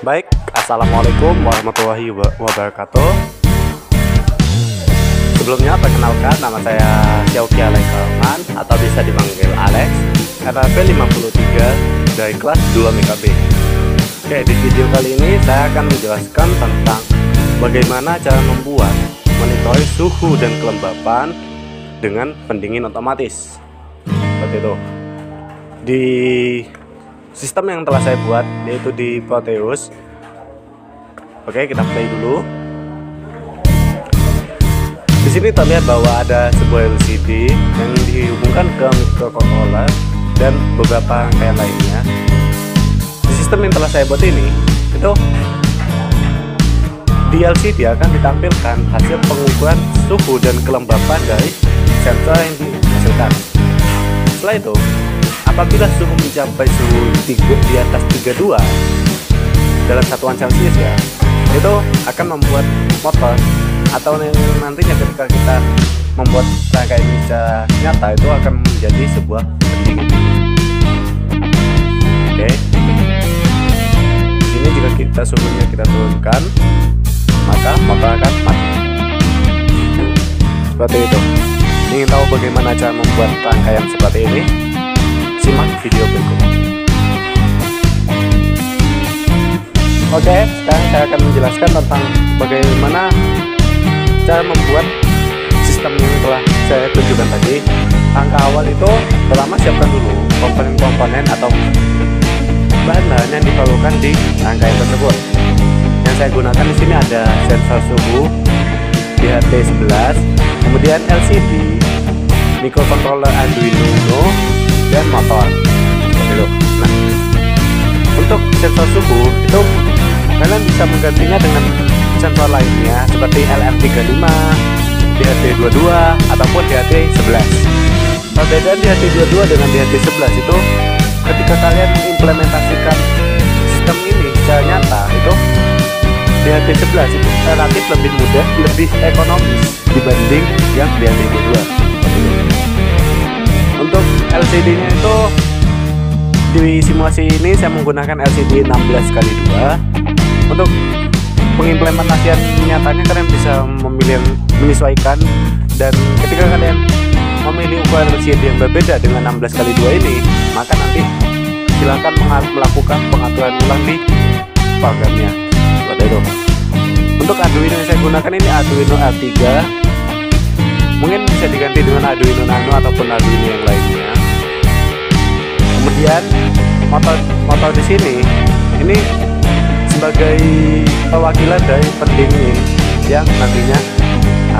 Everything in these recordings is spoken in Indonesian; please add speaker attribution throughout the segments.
Speaker 1: Baik, Assalamualaikum warahmatullahi wabarakatuh. Sebelumnya perkenalkan, nama saya Syauki Alex Kalman atau bisa dipanggil Alex, RAP 53 dari kelas 2 MKB. Oke, di video kali ini saya akan menjelaskan tentang bagaimana cara membuat monitor suhu dan kelembapan dengan pendingin otomatis. Seperti itu. Di sistem yang telah saya buat, yaitu di Proteus. Oke, kita play dulu. Di sini terlihat bahwa ada sebuah LCD yang dihubungkan ke microcontroller dan beberapa rangkaian lainnya. Di sistem yang telah saya buat ini, itu di LCD akan ditampilkan hasil pengukuran suhu dan kelembapan dari sensor yang dihasilkan. Setelah itu, apabila suhu mencapai suhu di atas 32 dalam satuan Celcius ya, itu akan membuat motor atau nantinya ketika kita membuat rangkaian ini secara nyata itu akan menjadi sebuah pendingin. Oke. Di sini jika kita suhunya kita turunkan, maka motor akan mati. Seperti itu. Ingin tahu bagaimana cara membuat rangkaian seperti ini? Simak video berikut. Oke, sekarang saya akan menjelaskan tentang bagaimana cara membuat sistem yang telah saya tunjukkan tadi. Langkah awal itu pertama siapkan dulu komponen-komponen atau bahan-bahan yang diperlukan di rangkaian tersebut. Yang saya gunakan di sini ada sensor suhu DHT11, kemudian LCD, microcontroller Arduino Uno, dan motor. Seperti itu. Nah, untuk sensor suhu itu kalian bisa menggantinya dengan sensor lainnya seperti LM35, DHT22 ataupun DHT11. Perbedaan DHT22 dengan DHT11 itu ketika kalian mengimplementasikan sistem ini secara nyata, itu DHT11 itu relatif lebih mudah, lebih ekonomis dibanding yang DHT22. Untuk LCD-nya itu di simulasi ini saya menggunakan LCD 16x2. Untuk pengimplementasian nyatanya kalian bisa memilih yang menyesuaikan, dan ketika kalian memilih ukuran LCD yang berbeda dengan 16x2 ini, maka nanti silahkan melakukan pengaturan ulang di programnya. Seperti itu. Untuk Arduino yang saya gunakan ini Arduino R3. Mungkin bisa diganti dengan Arduino Nano ataupun Arduino yang lainnya. Kemudian motor di sini ini sebagai perwakilan dari pendingin yang nantinya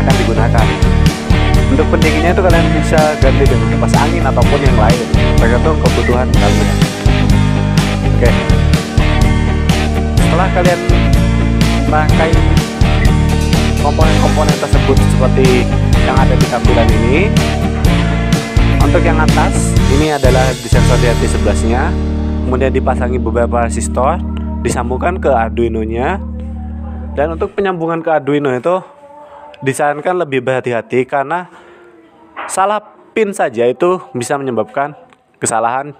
Speaker 1: akan digunakan. Untuk pendinginnya itu kalian bisa ganti dengan kipas angin ataupun yang lain, tergantung kebutuhan kalian. Oke. Setelah kalian pakai komponen-komponen tersebut seperti yang ada di tampilan ini, untuk yang atas ini adalah di sensor DHT11 nya, kemudian dipasangi beberapa resistor, disambungkan ke Arduino nya, dan untuk penyambungan ke Arduino itu disarankan lebih berhati-hati karena salah pin saja itu bisa menyebabkan kesalahan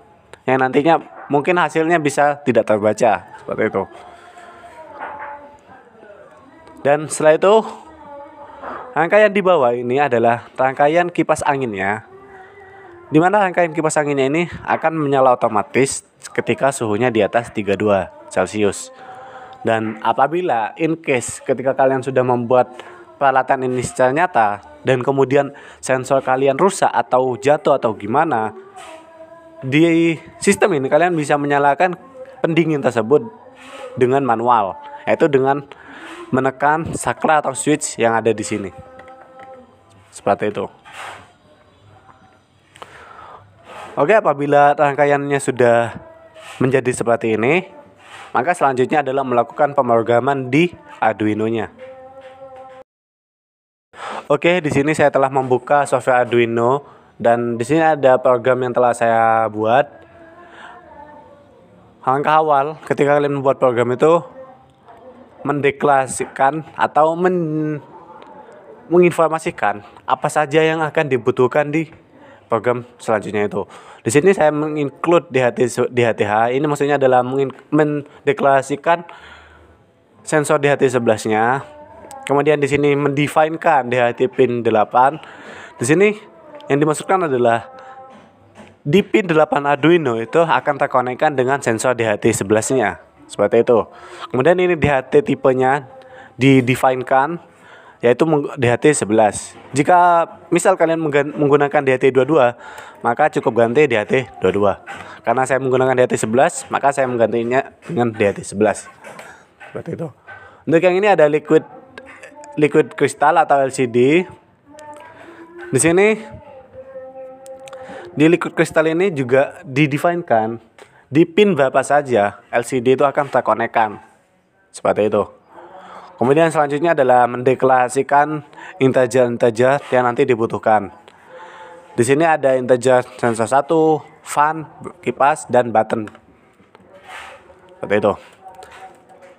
Speaker 1: yang nantinya mungkin hasilnya bisa tidak terbaca seperti itu. Dan setelah itu, rangkaian di bawah ini adalah rangkaian kipas anginnya, di mana rangkaian kipas anginnya ini akan menyala otomatis ketika suhunya di atas 32 Celcius. Dan apabila in case ketika kalian sudah membuat peralatan ini secara nyata dan kemudian sensor kalian rusak atau jatuh atau gimana, di sistem ini kalian bisa menyalakan pendingin tersebut dengan manual, yaitu dengan menekan saklar atau switch yang ada di sini. Seperti itu. Oke, apabila rangkaiannya sudah menjadi seperti ini, maka selanjutnya adalah melakukan pemrograman di Arduino-nya. Oke, di sini saya telah membuka software Arduino dan di sini ada program yang telah saya buat. Langkah awal ketika kalian membuat program itu mendeklarasikan atau menginformasikan apa saja yang akan dibutuhkan di program selanjutnya itu. Di sini saya menginclude DHT-H. Ini maksudnya adalah mendeklarasikan sensor DHT11-nya. Kemudian di sini mendefinekan DHT pin 8. Di sini yang dimasukkan adalah di pin 8 Arduino itu akan terkonekkan dengan sensor DHT11-nya. Seperti itu. Kemudian ini DHT tipenya didefinekan, yaitu DHT11. Jika misal kalian menggunakan DHT22, maka cukup ganti DHT22. Karena saya menggunakan DHT11, maka saya menggantinya dengan DHT11. Seperti itu. Untuk yang ini ada liquid crystal atau LCD. Di sini di liquid crystal ini juga didefinekan di pin berapa saja LCD itu akan terkonekkan. Seperti itu. Kemudian selanjutnya adalah mendeklarasikan integer-integer yang nanti dibutuhkan. Di sini ada integer sensor 1, fan, kipas, dan button. Seperti itu.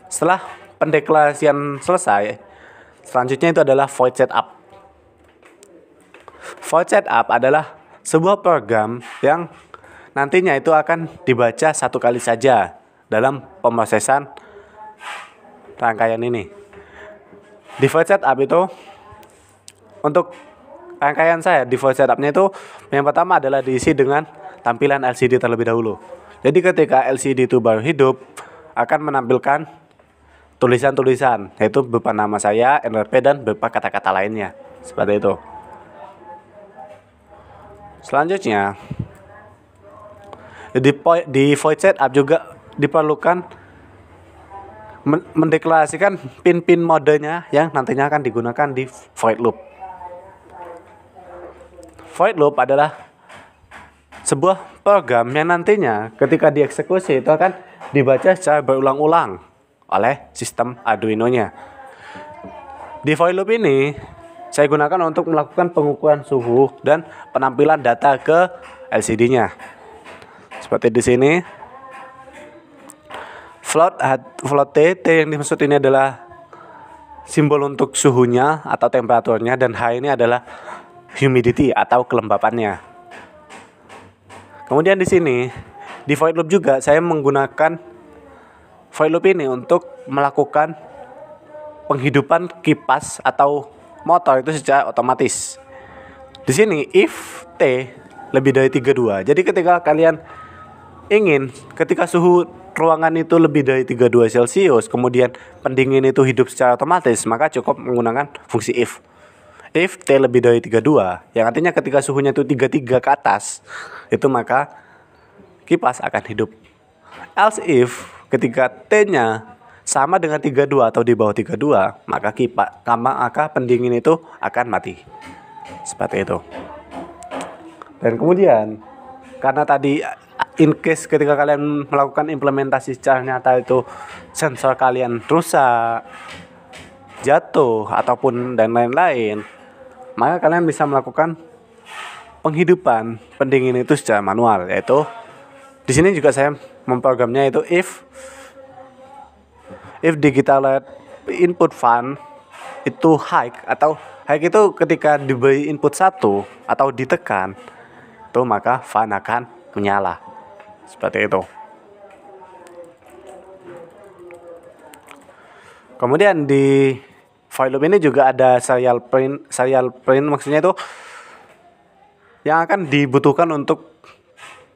Speaker 1: Setelah pendeklarasian selesai, selanjutnya itu adalah void setup. Void setup adalah sebuah program yang nantinya itu akan dibaca satu kali saja dalam pemrosesan rangkaian ini. Di void setup itu, untuk rangkaian saya di void setupnya itu, yang pertama adalah diisi dengan tampilan LCD terlebih dahulu. Jadi ketika LCD itu baru hidup, akan menampilkan tulisan-tulisan, yaitu berupa nama saya, NRP, dan berupa kata-kata lainnya. Seperti itu. Selanjutnya, di void setup juga diperlukan mendeklarasikan pin-pin modenya yang nantinya akan digunakan di void loop. Void loop adalah sebuah program yang nantinya ketika dieksekusi itu akan dibaca secara berulang-ulang oleh sistem Arduino-nya. Di void loop ini saya gunakan untuk melakukan pengukuran suhu dan penampilan data ke LCD-nya. Seperti di sini, float T yang dimaksud ini adalah simbol untuk suhunya atau temperaturnya, dan H ini adalah humidity atau kelembapannya. Kemudian di sini di void loop juga saya menggunakan void loop ini untuk melakukan penghidupan kipas atau motor itu secara otomatis. Di sini if T lebih dari 32. Jadi ketika kalian ingin ketika suhu ruangan itu lebih dari 32 Celcius, kemudian pendingin itu hidup secara otomatis, maka cukup menggunakan fungsi if. If T lebih dari 32, yang artinya ketika suhunya itu 33 ke atas, itu maka kipas akan hidup. Else if ketika T-nya sama dengan 32 atau di bawah 32, maka pendingin itu akan mati. Seperti itu. Dan kemudian karena tadi in case ketika kalian melakukan implementasi secara nyata itu sensor kalian rusak, jatuh ataupun dan lain-lain, maka kalian bisa melakukan penghidupan pendingin itu secara manual, yaitu di sini juga saya memprogramnya itu if digital input fan itu high, atau high itu ketika diberi input 1 atau ditekan itu maka fan akan menyala. Seperti itu. Kemudian di void loop ini juga ada serial print maksudnya itu yang akan dibutuhkan untuk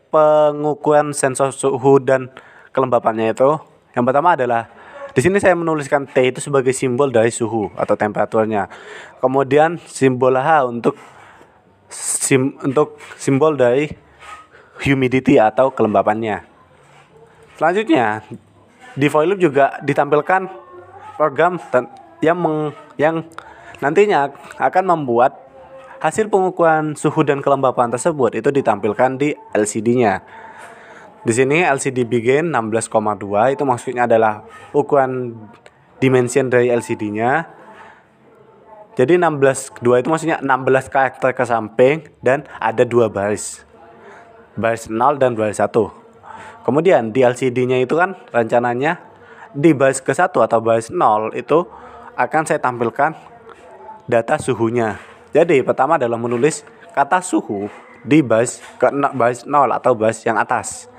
Speaker 1: pengukuran sensor suhu dan kelembapannya itu. Yang pertama adalah di sini saya menuliskan T itu sebagai simbol dari suhu atau temperaturnya. Kemudian simbol H untuk simbol dari humidity atau kelembapannya. Selanjutnya di void loop juga ditampilkan program yang nantinya akan membuat hasil pengukuran suhu dan kelembapan tersebut itu ditampilkan di LCD-nya. Di sini LCD begin 16,2 itu maksudnya adalah ukuran dimension dari LCD-nya. Jadi 16,2 itu maksudnya 16 karakter ke samping dan ada 2 baris. Baris 0 dan baris 1. Kemudian di LCD-nya itu kan rencananya di baris ke-1 atau baris 0 itu akan saya tampilkan data suhunya. Jadi pertama adalah menulis kata suhu di bus ke bus 0 atau bus yang atas.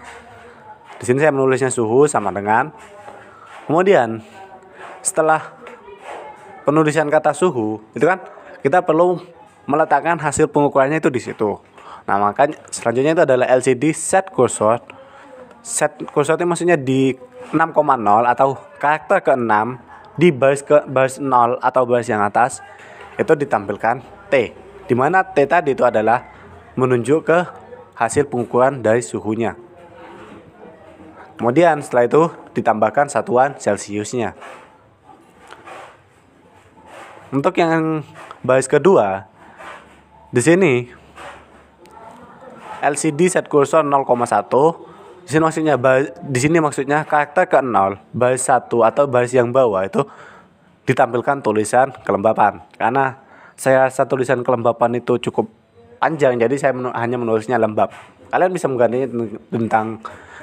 Speaker 1: Di sini saya menulisnya suhu sama dengan. Kemudian setelah penulisan kata suhu itu kan kita perlu meletakkan hasil pengukurannya itu di situ. Nah, makanya selanjutnya itu adalah LCD set cursor. Set cursor itu maksudnya di 6,0 atau karakter ke-6 di baris 0 atau baris yang atas itu ditampilkan T, di mana T tadi itu adalah menunjuk ke hasil pengukuran dari suhunya. Kemudian setelah itu ditambahkan satuan Celsiusnya. Untuk yang baris kedua, di sini LCD set cursor 0,1. Di sini maksudnya karakter ke-0, baris 1 atau baris yang bawah itu ditampilkan tulisan kelembapan. Karena saya rasa tulisan kelembapan itu cukup panjang, jadi saya hanya menulisnya lembab. Kalian bisa menggantinya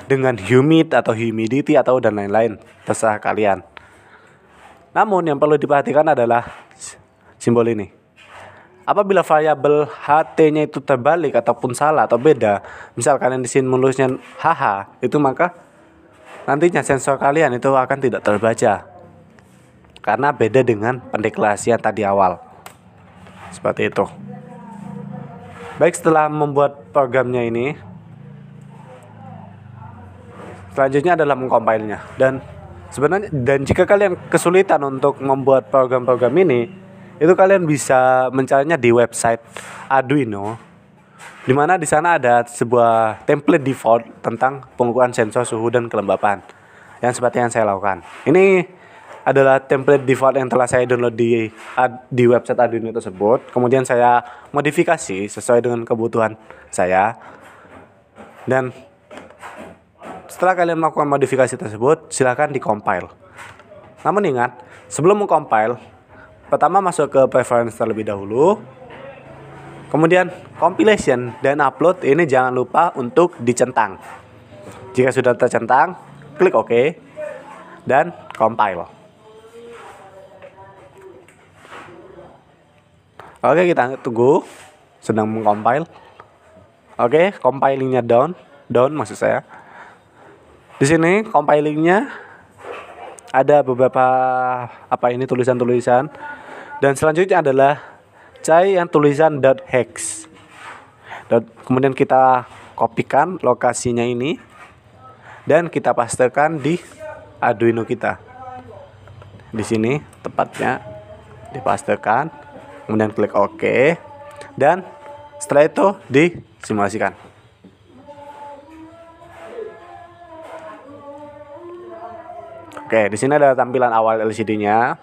Speaker 1: dengan humid atau humidity atau dan lain-lain, terserah kalian. Namun yang perlu diperhatikan adalah simbol ini. Apabila variabel HT-nya itu terbalik ataupun salah atau beda, misal kalian di sini menulisnya HH, itu maka nantinya sensor kalian itu akan tidak terbaca karena beda dengan pendeklarasian tadi awal. Seperti itu. Baik, setelah membuat programnya ini, selanjutnya adalah mengcompile-nya. Dan jika kalian kesulitan untuk membuat program-program ini, itu kalian bisa mencarinya di website Arduino, di mana di sana ada sebuah template default tentang pengukuran sensor suhu dan kelembapan yang seperti yang saya lakukan. Ini adalah template default yang telah saya download di website Arduino tersebut. Kemudian saya modifikasi sesuai dengan kebutuhan saya. Dan setelah kalian melakukan modifikasi tersebut, silakan di-compile. Namun ingat, sebelum mengcompile, pertama masuk ke preference terlebih dahulu. Kemudian compilation dan upload ini jangan lupa untuk dicentang. Jika sudah tercentang, klik OK dan compile. Oke, kita tunggu, sedang mengcompile. Oke, compilingnya down maksud saya. Di sini compilingnya ada beberapa tulisan-tulisan. Dan selanjutnya adalah cari yang tulisan .hex. Kemudian kita kopikan lokasinya ini dan kita pastekan di Arduino kita. Di sini tepatnya dipastekan, kemudian klik OK dan setelah itu disimulasikan. Oke, di sini ada tampilan awal LCD-nya.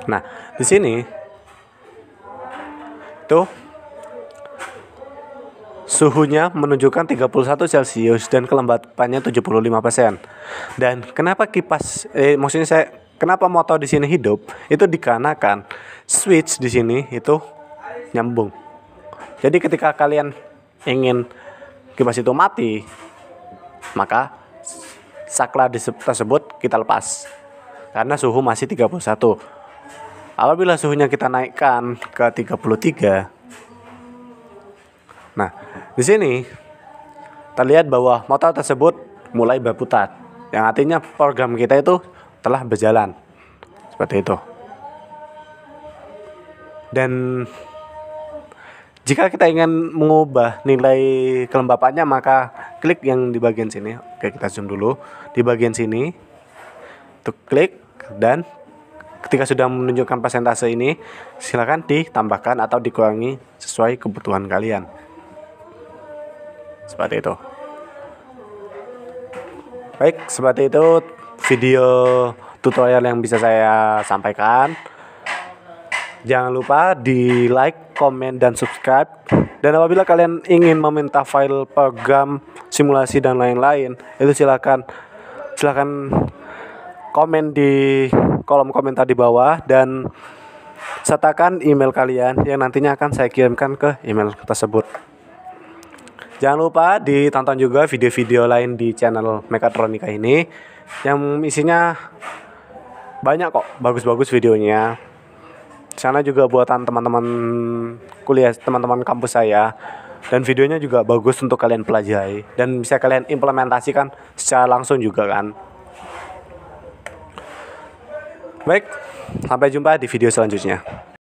Speaker 1: Nah, di sini tuh suhunya menunjukkan 31 Celcius dan kelembapannya 75%. Dan kenapa kenapa motor di sini hidup? Itu dikarenakan switch di sini itu nyambung. Jadi ketika kalian ingin kipas itu mati, maka saklar tersebut kita lepas karena suhu masih 31. Apabila suhunya kita naikkan ke 33, nah di sini terlihat bahwa motor tersebut mulai berputar, yang artinya program kita itu telah berjalan seperti itu. Dan jika kita ingin mengubah nilai kelembapannya, maka klik yang di bagian sini. Oke, kita zoom dulu di bagian sini. Untuk klik dan ketika sudah menunjukkan persentase ini, silakan ditambahkan atau dikurangi sesuai kebutuhan kalian. Seperti itu. Baik, seperti itu video tutorial yang bisa saya sampaikan. Jangan lupa di like, komen, dan subscribe. Dan apabila kalian ingin meminta file program, simulasi, dan lain-lain, itu silakan komen di kolom komentar di bawah dan sertakan email kalian yang nantinya akan saya kirimkan ke email tersebut. Jangan lupa ditonton juga video-video lain di channel Mekatronika ini yang isinya banyak kok, bagus-bagus videonya. sana juga buatan teman-teman kuliah, teman-teman kampus saya, dan videonya juga bagus untuk kalian pelajari dan bisa kalian implementasikan secara langsung juga kan. Baik, sampai jumpa di video selanjutnya.